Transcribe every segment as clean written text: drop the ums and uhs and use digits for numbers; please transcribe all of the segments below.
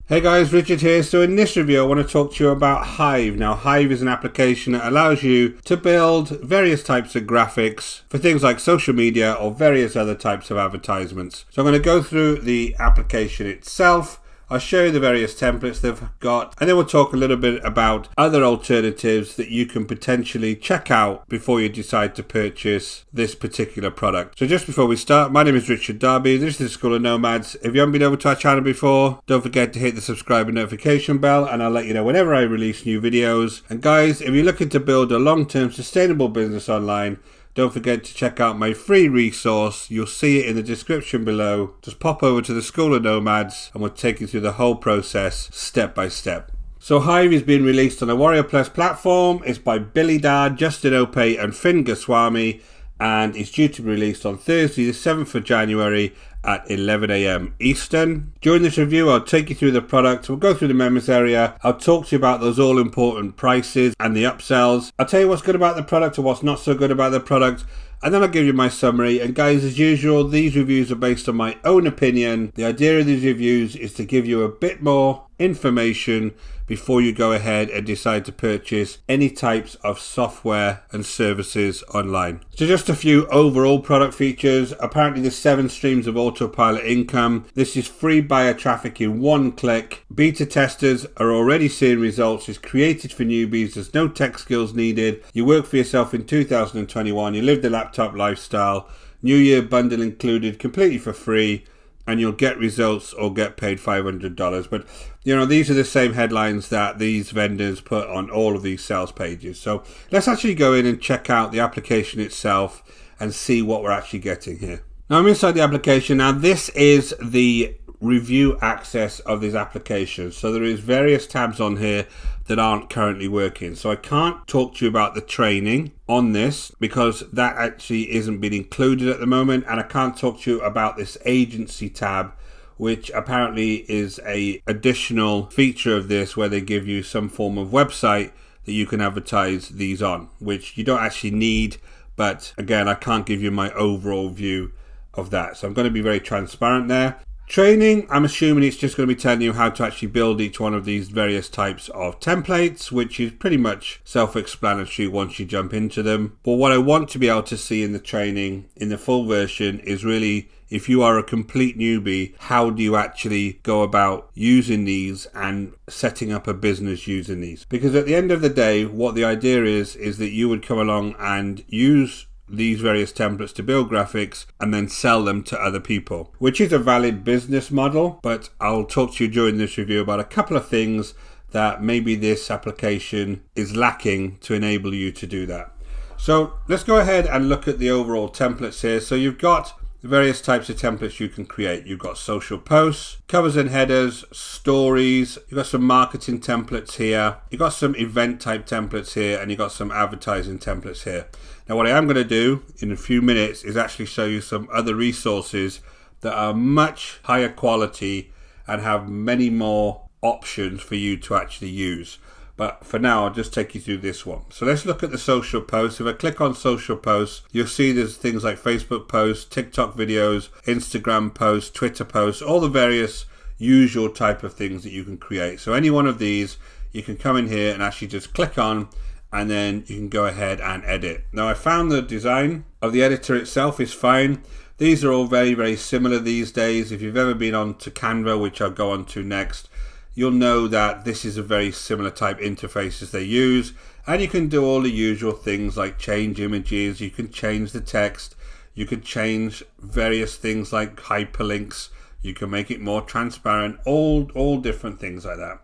Hey guys, Richard here. So in this review I want to talk to you about Hive. Now Hive is an application that allows you to build various types of graphics for things like social media or various other types of advertisements. So I'm going to go through the application itself. I'll show you the various templates they've got, and then we'll talk a little bit about other alternatives that you can potentially check out before you decide to purchase this particular product. So just before we start, my name is Richard Darby. This is the School of Nomads. If you haven't been over to our channel before, don't forget to hit the subscribe and notification bell, and I'll let you know whenever I release new videos. And guys, if you're looking to build a long-term sustainable business online, don't forget to check out my free resource. You'll see it in the description below. Just pop over to the School of Nomads and we'll take you through the whole process step by step. So Hive is being released on the Warrior Plus platform. It's by Billy Dad, Justin Ope and Finn Goswami, and it's due to be released on Thursday the 7th of January at 11 AM Eastern. During this review I'll take you through the product, we'll go through the members area, I'll talk to you about those all important prices and the upsells, I'll tell you what's good about the product or what's not so good about the product, and then I'll give you my summary. And guys, as usual, these reviews are based on my own opinion. The idea of these reviews is to give you a bit more information before you go ahead and decide to purchase any types of software and services online. So just a few overall product features. Apparently there's 7 streams of autopilot income. This is free buyer traffic in one click. Beta testers are already seeing results. It's created for newbies. There's no tech skills needed. You work for yourself in 2021. You live the laptop lifestyle. New Year bundle included, completely for free. And you'll get results or get paid $500. But you know, these are the same headlines that these vendors put on all of these sales pages. So let's actually go in and check out the application itself and see what we're actually getting here. Now I'm inside the application. Now this is the review access of this application. So there is various tabs on here that aren't currently working. So I can't talk to you about the training on this because that actually isn't being included at the moment, and I can't talk to you about this agency tab, which apparently is a additional feature of this where they give you some form of website that you can advertise these on, which you don't actually need, but again I can't give you my overall view of that. So I'm going to be very transparent there. Training, I'm assuming it's just going to be telling you how to actually build each one of these various types of templates, which is pretty much self-explanatory once you jump into them. But what I want to be able to see in the training, in the full version, is really, if you are a complete newbie, how do you actually go about using these and setting up a business using these? Because at the end of the day, what the idea is that you would come along and use these various templates to build graphics and then sell them to other people, which is a valid business model. But I'll talk to you during this review about a couple of things that maybe this application is lacking to enable you to do that. So let's go ahead and look at the overall templates here. So you've got various types of templates you can create. You've got social posts, covers and headers, stories, you've got some marketing templates here, you've got some event type templates here, and you've got some advertising templates here. Now what I am going to do in a few minutes is actually show you some other resources that are much higher quality and have many more options for you to actually use. But for now, I'll just take you through this one. So let's look at the social posts. If I click on social posts, you'll see there's things like Facebook posts, TikTok videos, Instagram posts, Twitter posts, all the various usual type of things that you can create. So any one of these, you can come in here and actually just click on, and then you can go ahead and edit. Now I found the design of the editor itself is fine. These are all very, very similar these days. If you've ever been on to Canva, which I'll go on to next, you'll know that this is a very similar type interface as they use, and you can do all the usual things like change images, you can change the text, you can change various things like hyperlinks, you can make it more transparent, all different things like that.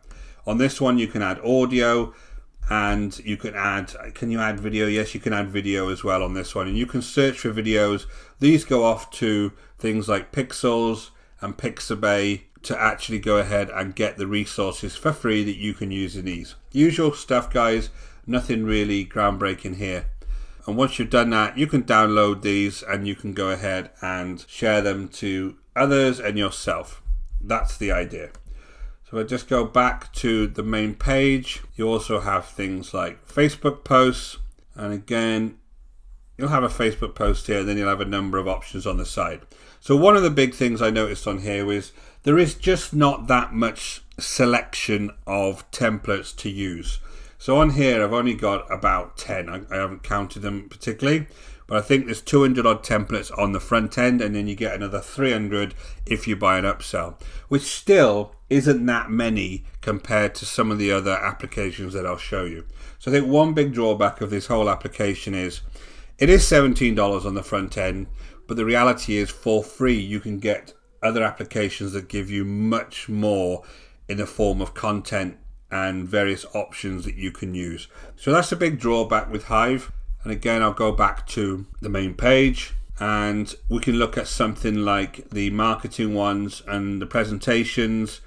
On this one you can add audio, and you can you add video? Yes, you can add video as well on this one, and you can search for videos. These go off to things like Pixels and Pixabay to actually go ahead and get the resources for free that you can use in these. Usual stuff, guys, nothing really groundbreaking here. And once you've done that, you can download these and you can go ahead and share them to others and yourself. That's the idea. So I just go back to the main page. You also have things like Facebook posts, and again, you'll have a Facebook post here, then you'll have a number of options on the side. So one of the big things I noticed on here was there is just not that much selection of templates to use. So on here I've only got about 10. I haven't counted them particularly, but I think there's 200 odd templates on the front end, and then you get another 300 if you buy an upsell, which still isn't that many compared to some of the other applications that I'll show you. So I think one big drawback of this whole application is it is $17 on the front end, but the reality is for free you can get other applications that give you much more in the form of content and various options that you can use. So that's a big drawback with Hive. And again, I'll go back to the main page and we can look at something like the marketing ones and the presentations,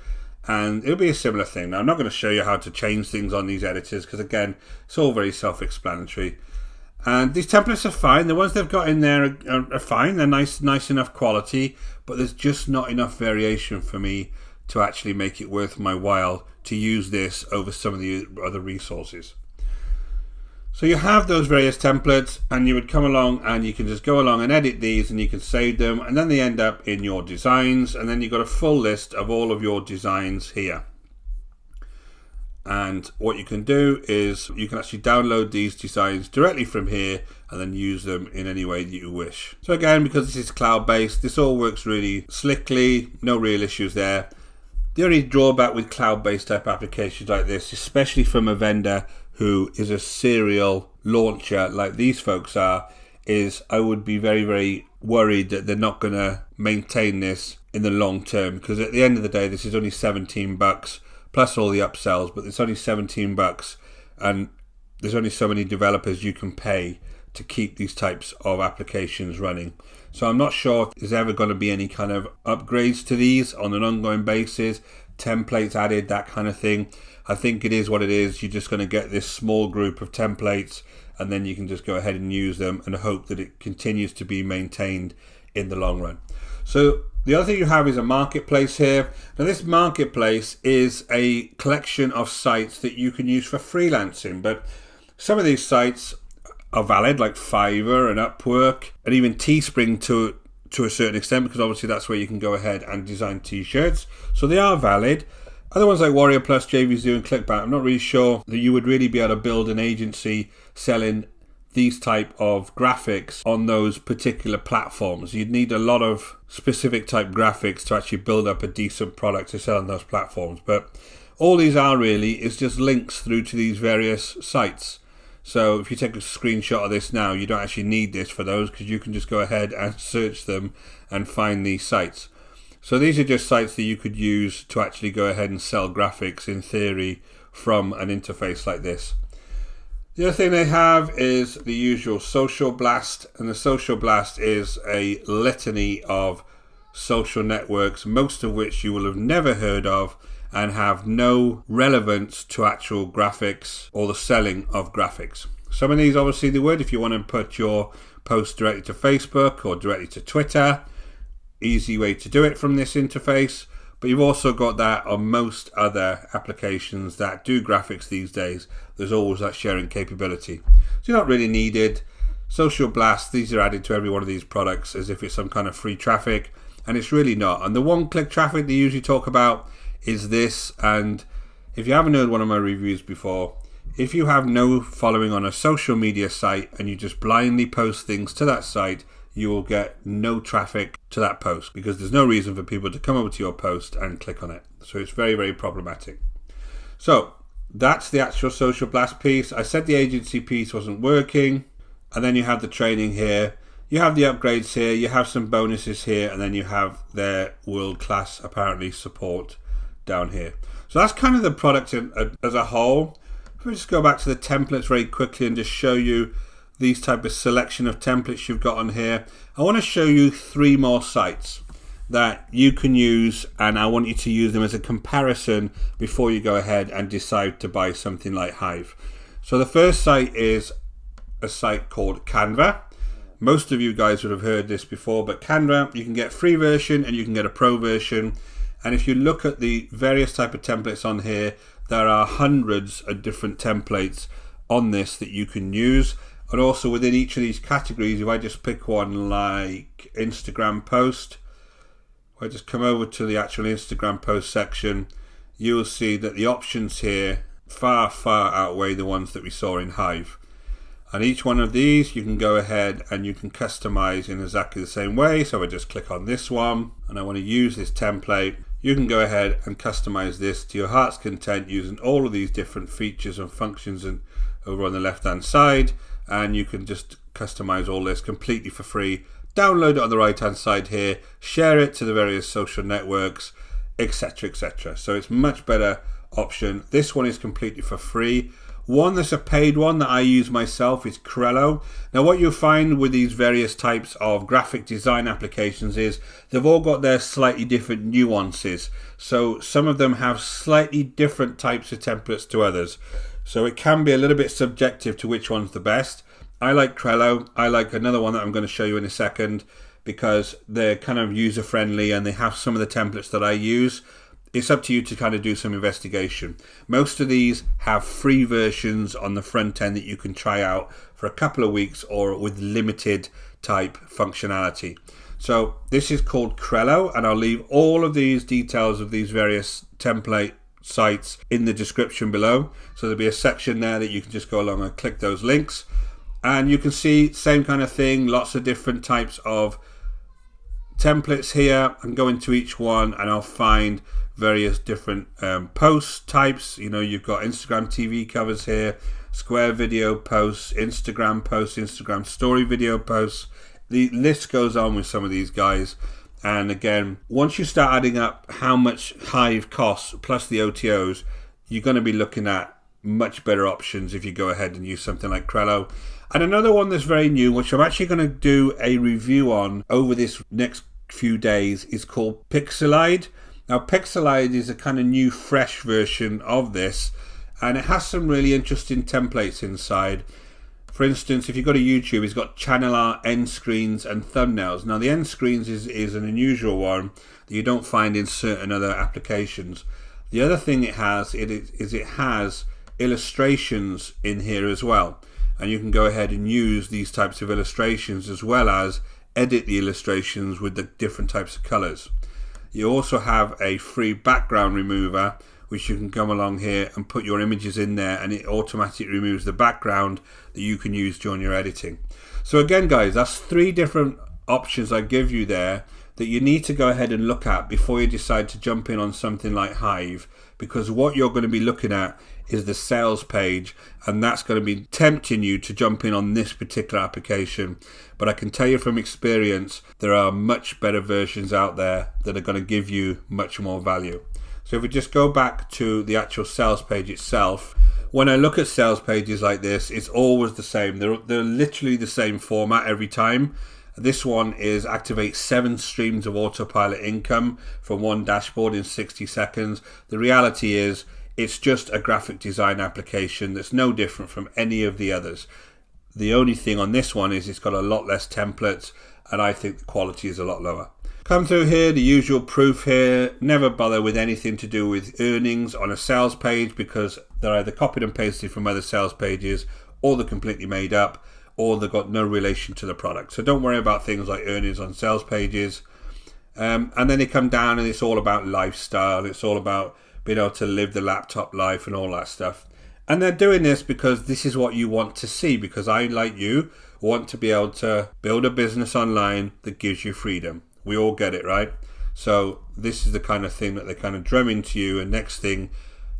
and it'll be a similar thing. Now, I'm not going to show you how to change things on these editors because again, it's all very self-explanatory. And these templates are fine. The ones they've got in there are fine. They're nice enough quality, but there's just not enough variation for me to actually make it worth my while to use this over some of the other resources. So you have those various templates, and you would come along and you can just go along and edit these, and you can save them, and then they end up in your designs, and then you've got a full list of all of your designs here. And what you can do is you can actually download these designs directly from here and then use them in any way that you wish. So again, because this is cloud-based, this all works really slickly, no real issues there. The only drawback with cloud-based type applications like this, especially from a vendor who is a serial launcher like these folks are, is I would be very, very worried that they're not going to maintain this in the long term, because at the end of the day, this is only $17 plus all the upsells, but it's only $17 and there's only so many developers you can pay to keep these types of applications running. So I'm not sure if there's ever going to be any kind of upgrades to these on an ongoing basis, templates added, that kind of thing. I think it is what it is. You're just going to get this small group of templates, and then you can just go ahead and use them and hope that it continues to be maintained in the long run. So the other thing you have is a marketplace here. Now this marketplace is a collection of sites that you can use for freelancing, but some of these sites are valid, like Fiverr and Upwork and even Teespring to a certain extent, because obviously that's where you can go ahead and design t-shirts. So they are valid. Other ones like Warrior Plus, JVZoo and ClickBank, I'm not really sure that you would really be able to build an agency selling these type of graphics on those particular platforms. You'd need a lot of specific type graphics to actually build up a decent product to sell on those platforms. But all these are really is just links through to these various sites. So if you take a screenshot of this now, you don't actually need this for those, because you can just go ahead and search them and find these sites. So these are just sites that you could use to actually go ahead and sell graphics in theory from an interface like this. The other thing they have is the usual social blast, and the social blast is a litany of social networks, most of which you will have never heard of and have no relevance to actual graphics or the selling of graphics. Some of these obviously they would, if you want to put your post directly to Facebook or directly to Twitter. Easy way to do it from this interface. But you've also got that on most other applications that do graphics these days. There's always that sharing capability. So you're not really needed. Social blast, these are added to every one of these products as if it's some kind of free traffic, and it's really not. And the one-click traffic they usually talk about is this. And if you haven't heard one of my reviews before, if you have no following on a social media site and you just blindly post things to that site, you will get no traffic to that post, because there's no reason for people to come over to your post and click on it. So it's very, very problematic. So that's the actual social blast piece. I said the agency piece wasn't working, and then you have the training here. You have the upgrades here, you have some bonuses here, and then you have their world-class, apparently, support down here. So that's kind of the product as a whole. If we just go back to the templates very quickly and just show you these type of selection of templates you've got on here. I want to show you 3 more sites that you can use, and I want you to use them as a comparison before you go ahead and decide to buy something like Hive. So the first site is a site called Canva. Most of you guys would have heard this before, but Canva, you can get a free version and you can get a pro version. And if you look at the various type of templates on here, there are hundreds of different templates on this that you can use. And also within each of these categories, if I just pick one like Instagram post, If I just come over to the actual Instagram post section, you'll see that the options here far outweigh the ones that we saw in Hive. And each one of these you can go ahead and you can customize in exactly the same way. So I just click on this one and I want to use this template. You can go ahead and customize this to your heart's content using all of these different features and functions and over on the left hand side, and you can just customize all this completely for free. Download it on the right hand side here, share it to the various social networks, etc, etc. So it's much better option. This one is completely for free. One that's a paid one that I use myself is Crello. Now what you'll find with these various types of graphic design applications is they've all got their slightly different nuances. So some of them have slightly different types of templates to others. So it can be a little bit subjective to which one's the best. I like Crello. I like another one that I'm going to show you in a second because they're kind of user friendly and they have some of the templates that I use. It's up to you to kind of do some investigation. Most of these have free versions on the front end that you can try out for a couple of weeks or with limited type functionality. So this is called Crello, and I'll leave all of these details of these various template sites in the description below. So there'll be a section there that you can just go along and click those links. And you can see same kind of thing, lots of different types of templates here. And go into each one and I'll find various different post types. You know, you've got Instagram TV covers here, square video posts, Instagram story video posts. The list goes on with some of these guys. And again, once you start adding up how much Hive costs plus the OTOs, you're going to be looking at much better options if you go ahead and use something like Crello. And another one that's very new, which I'm actually going to do a review on over this next few days, is called Pixelide. Now Pixelide is a kind of new fresh version of this, and it has some really interesting templates inside. For instance, if you go to YouTube, it's got channel art, end screens and thumbnails. Now the end screens is an unusual one that you don't find in certain other applications. The other thing it has it has illustrations in here as well, and you can go ahead and use these types of illustrations as well as edit the illustrations with the different types of colors. You also have a free background remover, which you can come along here and put your images in there, and it automatically removes the background that you can use during your editing. So again guys, that's 3 different options I give you there that you need to go ahead and look at before you decide to jump in on something like Hive, because what you're going to be looking at is the sales page, and that's going to be tempting you to jump in on this particular application. But I can tell you from experience, there are much better versions out there that are going to give you much more value. So if we just go back to the actual sales page itself, when I look at sales pages like this, it's always the same. They're literally the same format every time. This one is activate 7 streams of autopilot income from one dashboard in 60 seconds. The reality is it's just a graphic design application that's no different from any of the others. The only thing on this one is it's got a lot less templates, and I think the quality is a lot lower. Come through here, the usual proof here. Never bother with anything to do with earnings on a sales page, because they're either copied and pasted from other sales pages, or they're completely made up, or they've got no relation to the product. So don't worry about things like earnings on sales pages. And then they come down and it's all about lifestyle. It's all about being able to live the laptop life and all that stuff. And they're doing this because this is what you want to see, because I, like you, want to be able to build a business online that gives you freedom. We all get it, right? So this is the kind of thing that they kind of drum into you, and next thing,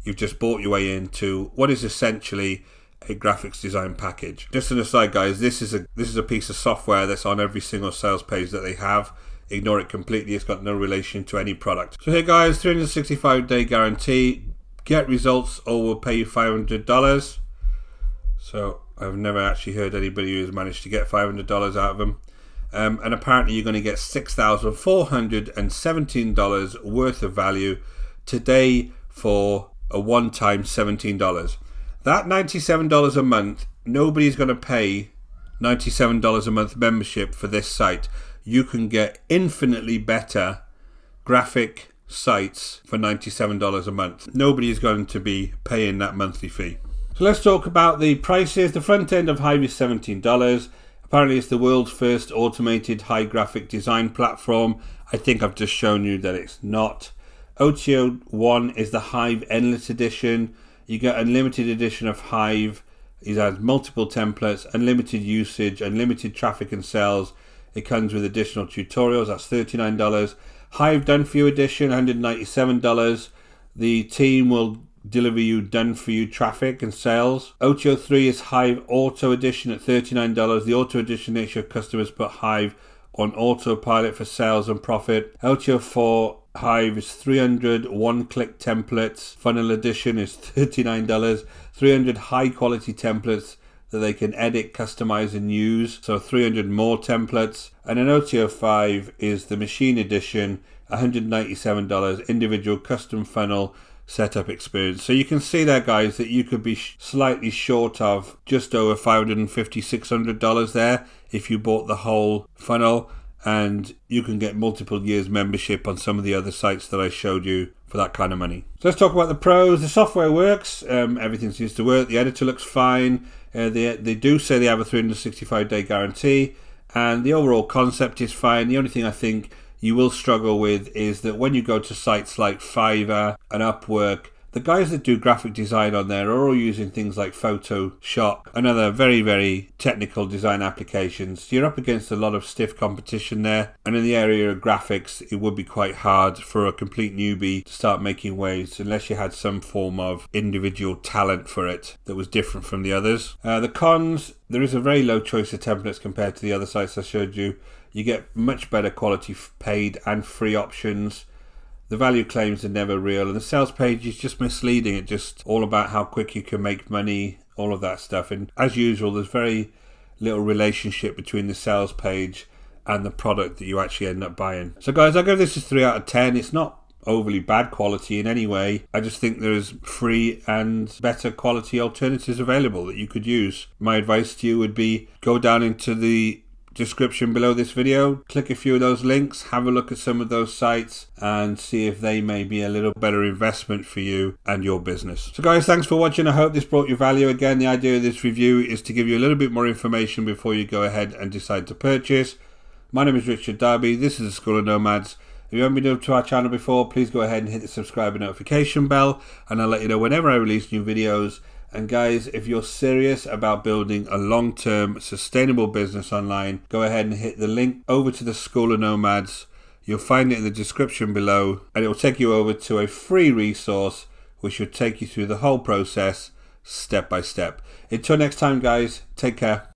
you've just bought your way into what is essentially a graphics design package. Just an aside guys, this is a piece of software that's on every single sales page that they have. Ignore it completely, it's got no relation to any product. So here guys, 365-day guarantee, get results or we'll pay you $500. So I've never actually heard anybody who's managed to get $500 out of them. And apparently you're going to get $6,417 worth of value today for a one-time $17. That $97 a month, nobody's going to pay $97 a month membership for this site. You can get infinitely better graphic sites for $97 a month. Nobody is going to be paying that monthly fee. So let's talk about the prices. The front end of Hive is $17. Apparently it's the world's first automated high graphic design platform. I think I've just shown you that it's not. OTO 1 is the Hive Endless Edition. You get unlimited edition of Hive. It has multiple templates, unlimited usage, unlimited traffic and sales. It comes with additional tutorials. That's $39. Hive Done For You Edition, $197. The team will deliver you done for you traffic and sales. OTO 3 is Hive Auto Edition at $39. The Auto Edition makes your customers put Hive on autopilot for sales and profit. OTO 4 Hive is 300 one-click templates. Funnel Edition is $39. 300 high-quality templates that they can edit, customize, and use. So 300 more templates. And an OTO 5 is the Machine Edition, $197, individual custom funnel setup experience. So you can see there, guys, that you could be slightly short of just over $550, $600 there if you bought the whole funnel, and you can get multiple years membership on some of the other sites that I showed you for that kind of money. So let's talk about the pros. The software works. Everything seems to work. The editor looks fine. They do say they have a 365-day guarantee, and the overall concept is fine. The only thing I think you will struggle with is that when you go to sites like Fiverr and Upwork, the guys that do graphic design on there are all using things like Photoshop and other very, very technical design applications. You're up against a lot of stiff competition there. And in the area of graphics, it would be quite hard for a complete newbie to start making waves unless you had some form of individual talent for it that was different from the others. The cons, there is a very low choice of templates compared to the other sites I showed you. You get much better quality paid and free options. The value claims are never real, and the sales page is just misleading. It's just all about how quick you can make money, all of that stuff. And as usual, there's very little relationship between the sales page and the product that you actually end up buying. So guys, I'll give this a 3 out of 10. It's not overly bad quality in any way. I just think there's free and better quality alternatives available that you could use. My advice to you would be go down into the description below this video, click a few of those links, have a look at some of those sites and see if they may be a little better investment for you and your business. So guys, thanks for watching. I hope this brought you value. Again, the idea of this review is to give you a little bit more information before you go ahead and decide to purchase. My name is Richard Darby. This is the School of Nomads. If you haven't been to our channel before, please go ahead and hit the subscribe and notification bell, and I'll let you know whenever I release new videos. And guys, if you're serious about building a long-term sustainable business online, go ahead and hit the link over to the School of Nomads. You'll find it in the description below, and it will take you over to a free resource which will take you through the whole process step by step. Until next time, guys, take care.